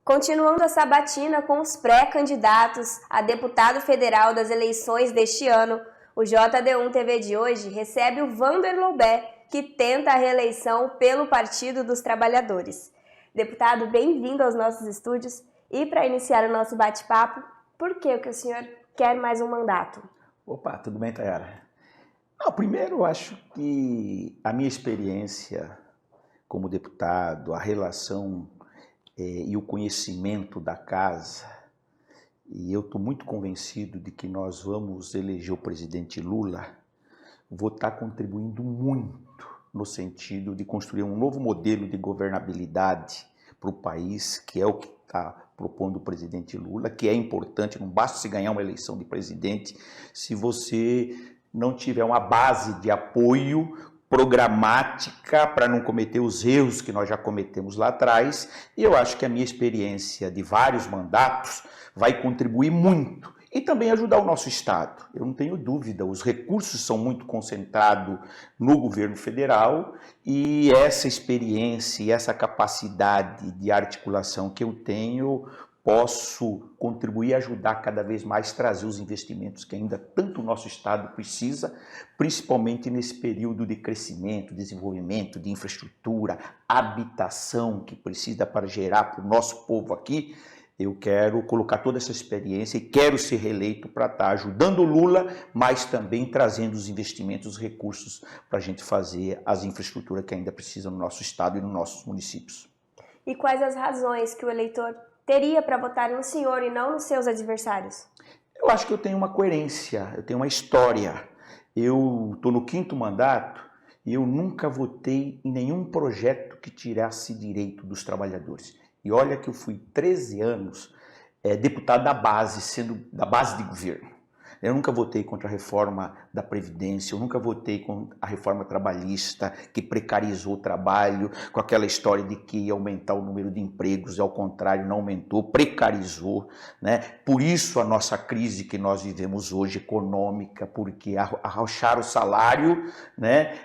Continuando a sabatina com os pré-candidatos a deputado federal das eleições deste ano, o JD1 TV de hoje recebe o Vander Lobé, que tenta a reeleição pelo Partido dos Trabalhadores. Deputado, bem-vindo aos nossos estúdios. E para iniciar o nosso bate-papo, por que o senhor quer mais um mandato? Opa, tudo bem, Tayara? Primeiro, eu acho que a minha experiência como deputado, a relação e o conhecimento da casa, e eu estou muito convencido de que nós vamos eleger o presidente Lula, vou estar contribuindo muito no sentido de construir um novo modelo de governabilidade para o país, que é o que está propondo o presidente Lula, que é importante. Não basta se ganhar uma eleição de presidente se você não tiver uma base de apoio programática para não cometer os erros que nós já cometemos lá atrás. E eu acho que a minha experiência de vários mandatos vai contribuir muito e também ajudar o nosso Estado. Eu não tenho dúvida, os recursos são muito concentrados no governo federal e essa experiência e essa capacidade de articulação que eu tenho, posso contribuir e ajudar cada vez mais a trazer os investimentos que ainda tanto o nosso Estado precisa, principalmente nesse período de crescimento, desenvolvimento, de infraestrutura, habitação que precisa para gerar para o nosso povo aqui. Eu quero colocar toda essa experiência e quero ser reeleito para estar ajudando o Lula, mas também trazendo os investimentos, os recursos para a gente fazer as infraestruturas que ainda precisa no nosso Estado e nos nossos municípios. E quais as razões que o eleitor teria para votar no senhor e não nos seus adversários? Eu acho que eu tenho uma coerência, eu tenho uma história. Eu estou no 5º mandato e eu nunca votei em nenhum projeto que tirasse direito dos trabalhadores. E olha que eu fui 13 anos deputado da base, sendo da base de governo. Eu nunca votei contra a reforma da Previdência, eu nunca votei contra a reforma trabalhista, que precarizou o trabalho, com aquela história de que ia aumentar o número de empregos, e ao contrário, não aumentou, precarizou, né? Por isso a nossa crise que nós vivemos hoje, econômica, porque arrocharam o salário, né?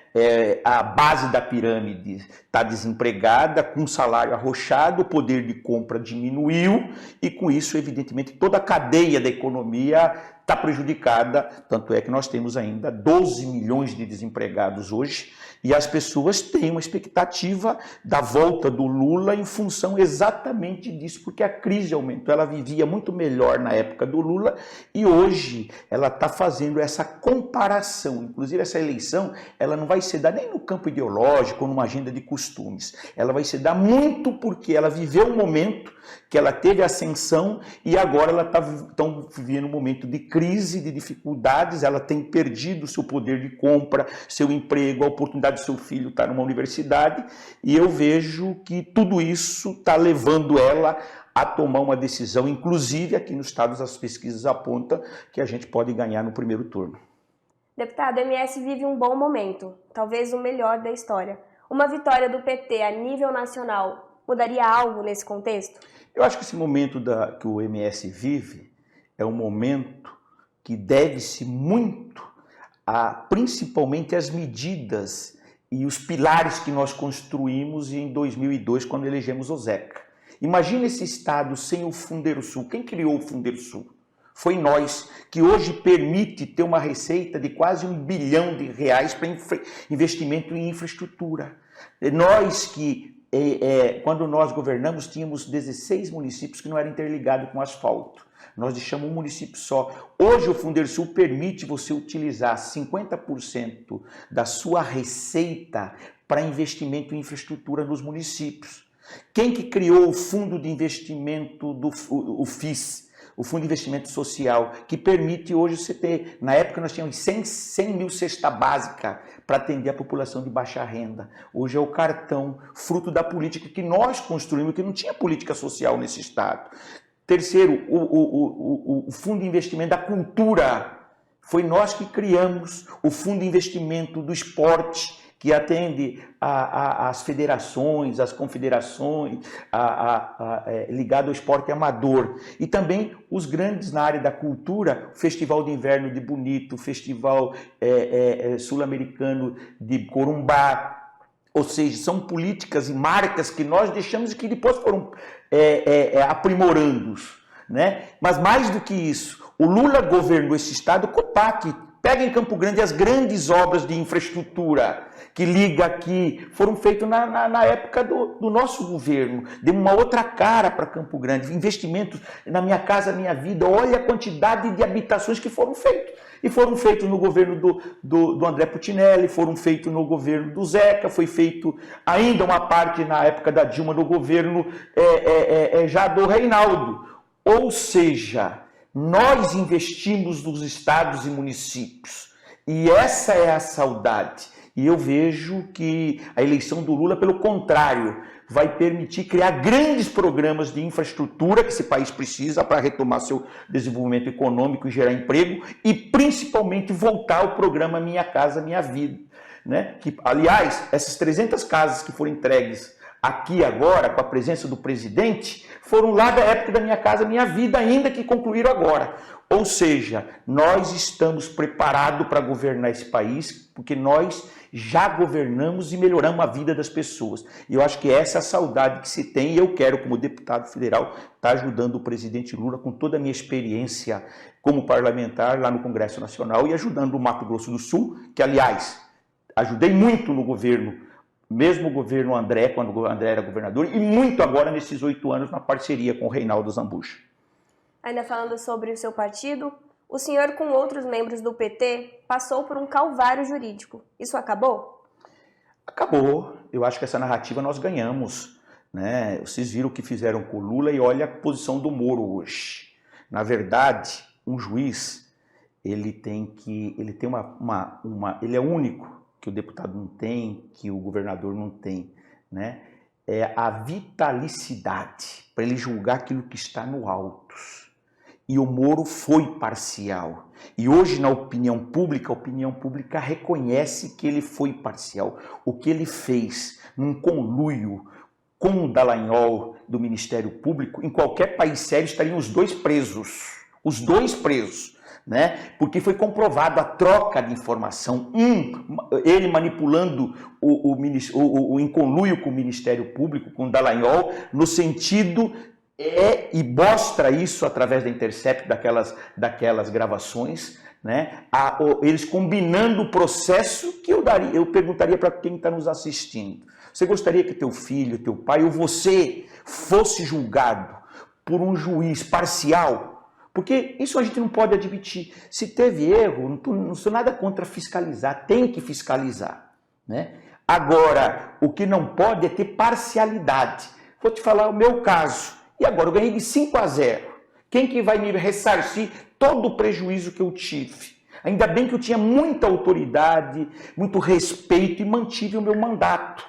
A base da pirâmide está desempregada, com o salário arrochado, o poder de compra diminuiu, e com isso, evidentemente, toda a cadeia da economia está prejudicada, tanto é que nós temos ainda 12 milhões de desempregados hoje e as pessoas têm uma expectativa da volta do Lula em função exatamente disso, porque a crise aumentou. Ela vivia muito melhor na época do Lula e hoje ela está fazendo essa comparação. Inclusive essa eleição, ela não vai se dar nem no campo ideológico ou numa agenda de costumes. Ela vai se dar muito porque ela viveu um momento que ela teve ascensão e agora ela está vivendo um momento de crise, de dificuldades, ela tem perdido seu poder de compra, seu emprego, a oportunidade do seu filho estar numa universidade, e eu vejo que tudo isso está levando ela a tomar uma decisão, inclusive aqui nos estados as pesquisas apontam que a gente pode ganhar no primeiro turno. Deputado, o MS vive um bom momento, talvez o melhor da história. Uma vitória do PT a nível nacional mudaria algo nesse contexto? Eu acho que esse momento que o MS vive é um momento que deve-se muito principalmente às medidas e os pilares que nós construímos em 2002, quando elegemos o Zeca. Imagina esse estado sem o Fundeiro-Sul. Quem criou o Fundeiro-Sul? Foi nós, que hoje permite ter uma receita de quase R$1 bilhão para investimento em infraestrutura. Nós que quando nós governamos, tínhamos 16 municípios que não eram interligados com asfalto. Nós deixamos um município só. Hoje o Fundeiro-Sul permite você utilizar 50% da sua receita para investimento em infraestrutura nos municípios. Quem que criou o Fundo de Investimento, o FIS, o Fundo de Investimento Social, que permite hoje você ter, na época nós tínhamos 100 mil cesta básica para atender a população de baixa renda. Hoje é o cartão, fruto da política que nós construímos, que não tinha política social nesse estado. Terceiro, o Fundo de Investimento da Cultura. Foi nós que criamos o Fundo de Investimento do Esporte, que atende às federações, às confederações, ligado ao esporte amador. E também os grandes na área da cultura, o Festival de Inverno de Bonito, o Festival Sul-Americano de Corumbá, Ou seja, são políticas e marcas que nós deixamos e que depois foram aprimorando, né? Mas mais do que isso, o Lula governou esse estado com o PAC. Pega em Campo Grande as grandes obras de infraestrutura que liga aqui, foram feitas na época do nosso governo. Deu uma outra cara para Campo Grande, investimentos na Minha Casa Minha Vida. Olha a quantidade de habitações que foram feitas. E foram feitos no governo do André Putinelli, foram feitos no governo do Zeca, foi feito ainda uma parte na época da Dilma no governo já do Reinaldo. Ou seja, nós investimos nos estados e municípios. E essa é a saudade. E eu vejo que a eleição do Lula, pelo contrário, vai permitir criar grandes programas de infraestrutura que esse país precisa para retomar seu desenvolvimento econômico e gerar emprego e principalmente voltar ao programa Minha Casa Minha Vida, né? Que, aliás, essas 300 casas que foram entregues aqui agora, com a presença do presidente, foram lá da época da Minha Casa Minha Vida, ainda que concluíram agora. Ou seja, nós estamos preparados para governar esse país, porque nós já governamos e melhoramos a vida das pessoas. E eu acho que essa é a saudade que se tem, e eu quero, como deputado federal, estar ajudando o presidente Lula com toda a minha experiência como parlamentar lá no Congresso Nacional e ajudando o Mato Grosso do Sul, que, aliás, ajudei muito no governo, mesmo o governo André, quando o André era governador, e muito agora nesses 8 anos na parceria com o Reinaldo Zambuja. Ainda falando sobre o seu partido, o senhor com outros membros do PT passou por um calvário jurídico. Isso acabou? Acabou. Eu acho que essa narrativa nós ganhamos, né? Vocês viram o que fizeram com o Lula e olha a posição do Moro hoje. Na verdade, um juiz, ele é único, que o deputado não tem, que o governador não tem, né? É a vitalicidade para ele julgar aquilo que está no autos. E o Moro foi parcial. E hoje, na opinião pública, a opinião pública reconhece que ele foi parcial. O que ele fez num conluio com o Dallagnol do Ministério Público, em qualquer país sério estariam os dois presos. Os dois presos. Né? Porque foi comprovado a troca de informação, ele manipulando em conluio com o Ministério Público, com o Dallagnol, no sentido, e mostra isso através da Intercept, daquelas gravações, né? Eles combinando o processo que eu perguntaria para quem está nos assistindo. Você gostaria que teu filho, teu pai ou você fosse julgado por um juiz parcial? Porque isso a gente não pode admitir. Se teve erro, não sou nada contra fiscalizar, tem que fiscalizar, né? Agora, o que não pode é ter parcialidade. Vou te falar o meu caso. E agora, eu ganhei de 5-0. Quem que vai me ressarcir todo o prejuízo que eu tive? Ainda bem que eu tinha muita autoridade, muito respeito e mantive o meu mandato.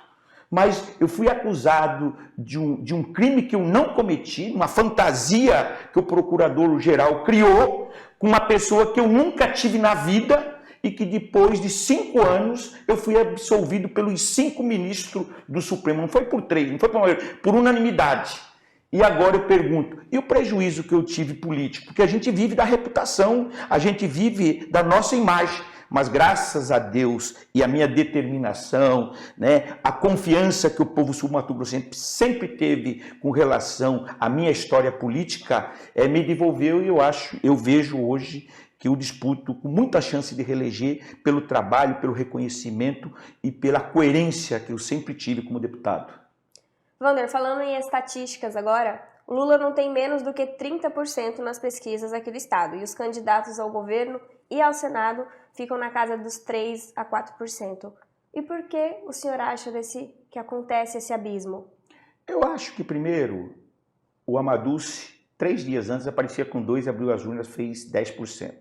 Mas eu fui acusado de um crime que eu não cometi, uma fantasia que o procurador-geral criou com uma pessoa que eu nunca tive na vida e que depois de 5 anos eu fui absolvido pelos 5 ministros do Supremo. Não foi por 3, não foi por unanimidade. E agora eu pergunto, e o prejuízo que eu tive político? Porque a gente vive da reputação, a gente vive da nossa imagem. Mas graças a Deus e a minha determinação, né, a confiança que o povo sul-mato-grossense sempre teve com relação à minha história política, me devolveu e eu vejo hoje que eu disputo com muita chance de reeleger pelo trabalho, pelo reconhecimento e pela coerência que eu sempre tive como deputado. Wander, falando em estatísticas agora, o Lula não tem menos do que 30% nas pesquisas aqui do estado e os candidatos ao governo e ao Senado ficam na casa dos 3 a 4%. E por que o senhor acha que acontece esse abismo? Eu acho que, primeiro, o Amaduce, 3 dias antes, aparecia com 2, abriu as urnas, fez 10%.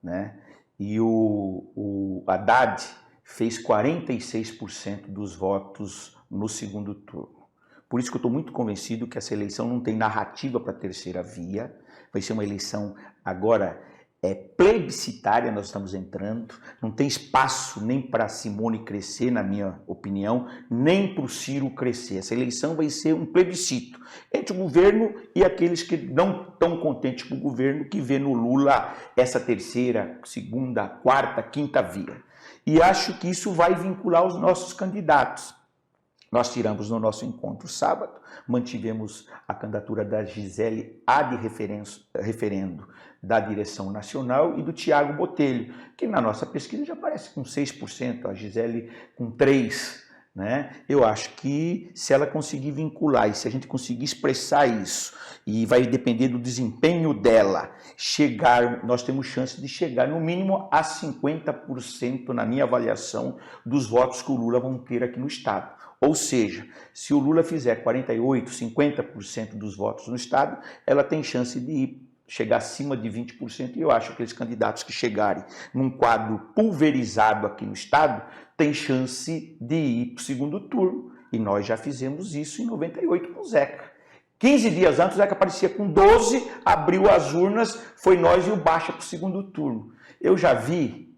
Né? E o Haddad fez 46% dos votos no segundo turno. Por isso que eu estou muito convencido que essa eleição não tem narrativa para a terceira via. Vai ser uma eleição agora plebiscitária, nós estamos entrando. Não tem espaço nem para Simone crescer, na minha opinião, nem para o Ciro crescer. Essa eleição vai ser um plebiscito entre o governo e aqueles que não estão contentes com o governo, que vê no Lula essa terceira, segunda, quarta, quinta via. E acho que isso vai vincular os nossos candidatos. Nós tiramos no nosso encontro sábado, mantivemos a candidatura da Gisele ad referendo da direção nacional e do Tiago Botelho, que na nossa pesquisa já aparece com 6%, a Gisele com 3%. Né? Eu acho que se ela conseguir vincular e se a gente conseguir expressar isso, e vai depender do desempenho dela, nós temos chance de chegar no mínimo a 50%, na minha avaliação, dos votos que o Lula vão ter aqui no estado. Ou seja, se o Lula fizer 48%, 50% dos votos no estado, ela tem chance de chegar acima de 20%, e eu acho que aqueles candidatos que chegarem num quadro pulverizado aqui no estado têm chance de ir para o segundo turno, e nós já fizemos isso em 98 com o Zeca. 15 dias antes o Zeca aparecia com 12, abriu as urnas, foi nós e o Baixa para o segundo turno. Eu já vi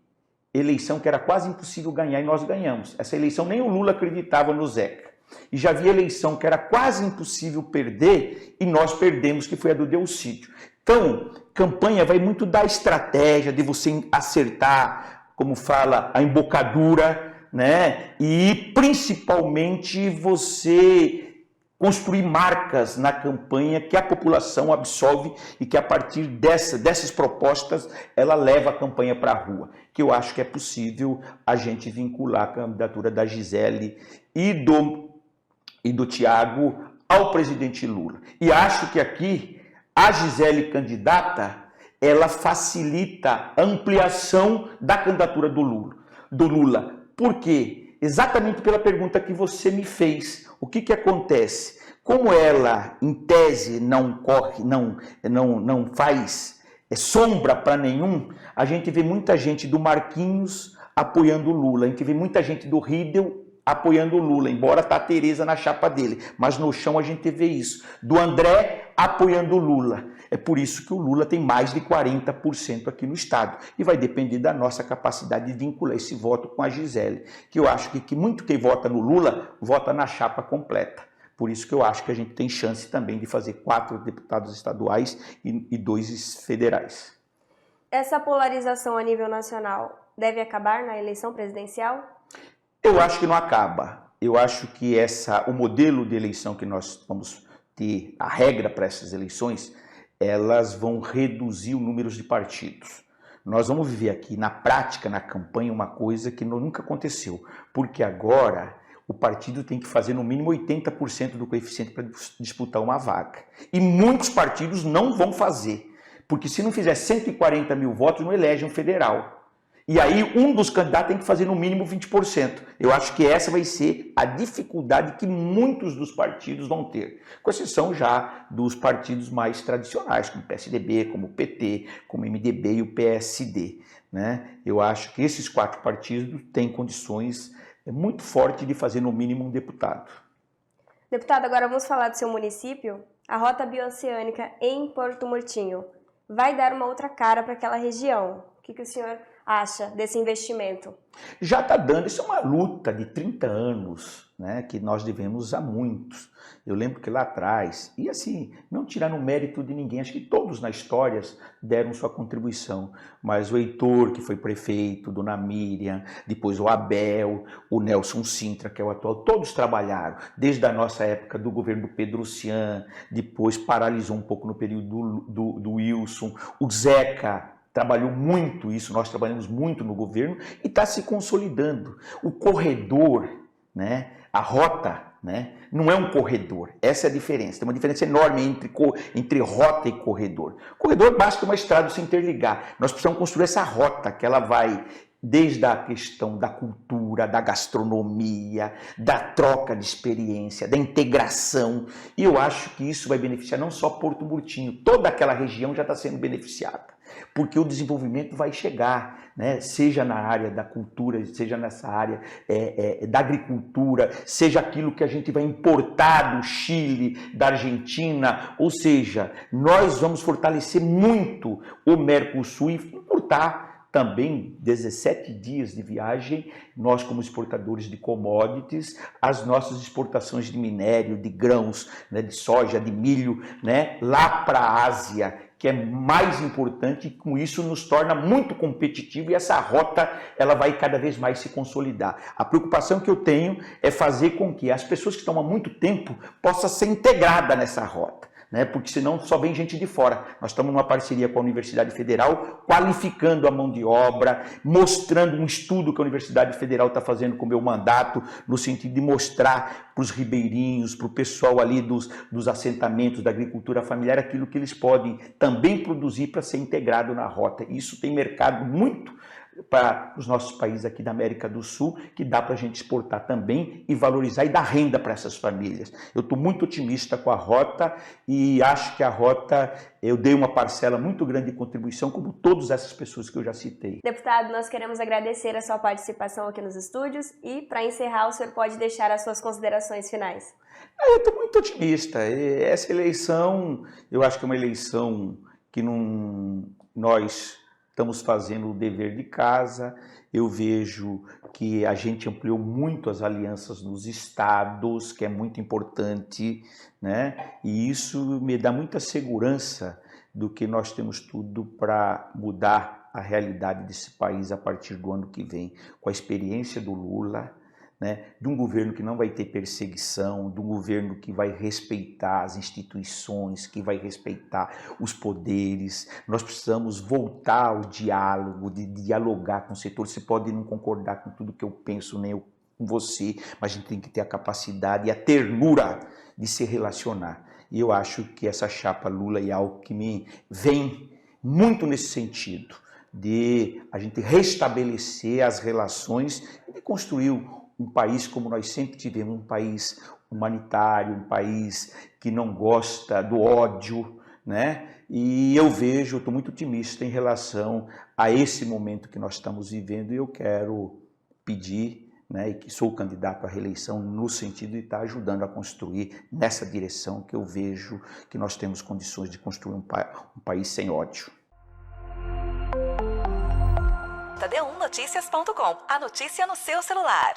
eleição que era quase impossível ganhar e nós ganhamos. Essa eleição nem o Lula acreditava no Zeca. E já vi eleição que era quase impossível perder e nós perdemos, que foi a do Delcídio. Então, campanha vai muito da estratégia, de você acertar, como fala, a embocadura, né? E principalmente você construir marcas na campanha que a população absorve e que a partir dessas propostas ela leva a campanha para a rua. Que eu acho que é possível a gente vincular a candidatura da Gisele e do Tiago ao presidente Lula. E acho que aqui a Gisele candidata, ela facilita a ampliação da candidatura do Lula. Por quê? Exatamente pela pergunta que você me fez. O que acontece? Como ela, em tese, não faz sombra para nenhum, a gente vê muita gente do Marquinhos apoiando o Lula, a gente vê muita gente do Riedel apoiando o Lula, embora tá a Tereza na chapa dele, mas no chão a gente vê isso. Do André apoiando o Lula. É por isso que o Lula tem mais de 40% aqui no estado. E vai depender da nossa capacidade de vincular esse voto com a Gisele, que eu acho que muito quem vota no Lula, vota na chapa completa. Por isso que eu acho que a gente tem chance também de fazer 4 deputados estaduais e 2 federais. Essa polarização a nível nacional deve acabar na eleição presidencial? Eu acho que não acaba. Eu acho que o modelo de eleição que nós vamos ter, a regra para essas eleições, elas vão reduzir o número de partidos. Nós vamos viver aqui, na prática, na campanha, uma coisa que nunca aconteceu. Porque agora o partido tem que fazer no mínimo 80% do coeficiente para disputar uma vaga. E muitos partidos não vão fazer. Porque se não fizer 140 mil votos, não elege um federal. E aí um dos candidatos tem que fazer no mínimo 20%. Eu acho que essa vai ser a dificuldade que muitos dos partidos vão ter. Com exceção já dos partidos mais tradicionais, como o PSDB, como o PT, como o MDB e o PSD. Né? Eu acho que esses 4 partidos têm condições muito fortes de fazer no mínimo um deputado. Deputado, agora vamos falar do seu município. A Rota Bioceânica em Porto Murtinho vai dar uma outra cara para aquela região. O que o senhor acha desse investimento? Já está dando, isso é uma luta de 30 anos, né, que nós devemos a muitos. Eu lembro que lá atrás, e assim, não tirar no mérito de ninguém, acho que todos na história deram sua contribuição, mas o Heitor, que foi prefeito, Dona Miriam, depois o Abel, o Nelson Sintra, que é o atual, todos trabalharam, desde a nossa época do governo do Pedro Ocean, depois paralisou um pouco no período do Wilson, o Zeca trabalhou muito isso, nós trabalhamos muito no governo e está se consolidando. O corredor, né, a rota, né, não é um corredor, essa é a diferença. Tem uma diferença enorme entre rota e corredor. Corredor basta uma estrada se interligar. Nós precisamos construir essa rota que ela vai desde a questão da cultura, da gastronomia, da troca de experiência, da integração. E eu acho que isso vai beneficiar não só Porto Murtinho, toda aquela região já está sendo beneficiada. Porque o desenvolvimento vai chegar, né? Seja na área da cultura, seja nessa área da agricultura, seja aquilo que a gente vai importar do Chile, da Argentina, ou seja, nós vamos fortalecer muito o Mercosul e importar também 17 dias de viagem, nós como exportadores de commodities, as nossas exportações de minério, de grãos, né, de soja, de milho, né, lá para a Ásia, que é mais importante, e com isso nos torna muito competitivo, e essa rota ela vai cada vez mais se consolidar. A preocupação que eu tenho é fazer com que as pessoas que estão há muito tempo possam ser integradas nessa rota, né? Porque senão só vem gente de fora. Nós estamos numa parceria com a Universidade Federal, qualificando a mão de obra, mostrando um estudo que a Universidade Federal está fazendo com o meu mandato, no sentido de mostrar para os ribeirinhos, para o pessoal ali dos assentamentos, da agricultura familiar, aquilo que eles podem também produzir para ser integrado na rota. Isso tem mercado muito para os nossos países aqui da América do Sul, que dá para a gente exportar também e valorizar e dar renda para essas famílias. Eu estou muito otimista com a rota e acho que a rota, eu dei uma parcela muito grande de contribuição, como todas essas pessoas que eu já citei. Deputado, nós queremos agradecer a sua participação aqui nos estúdios e, para encerrar, o senhor pode deixar as suas considerações finais. Eu estou muito otimista. Essa eleição, eu acho que é uma eleição que nós estamos fazendo o dever de casa. Eu vejo que a gente ampliou muito as alianças nos estados, que é muito importante, né? E isso me dá muita segurança do que nós temos tudo para mudar a realidade desse país a partir do ano que vem, com a experiência do Lula, né, de um governo que não vai ter perseguição, de um governo que vai respeitar as instituições, que vai respeitar os poderes. Nós precisamos voltar ao diálogo, de dialogar com o setor. Você pode não concordar com tudo que eu penso, nem eu com você, mas a gente tem que ter a capacidade e a ternura de se relacionar. E eu acho que essa chapa Lula e Alckmin vem muito nesse sentido, de a gente restabelecer as relações e de construir um país como nós sempre tivemos, um país humanitário, um país que não gosta do ódio, né? E eu estou muito otimista em relação a esse momento que nós estamos vivendo, e eu quero pedir, né, e que sou candidato à reeleição no sentido de estar ajudando a construir nessa direção que eu vejo que nós temos condições de construir um país sem ódio. Td1Noticias.com, a notícia no seu celular.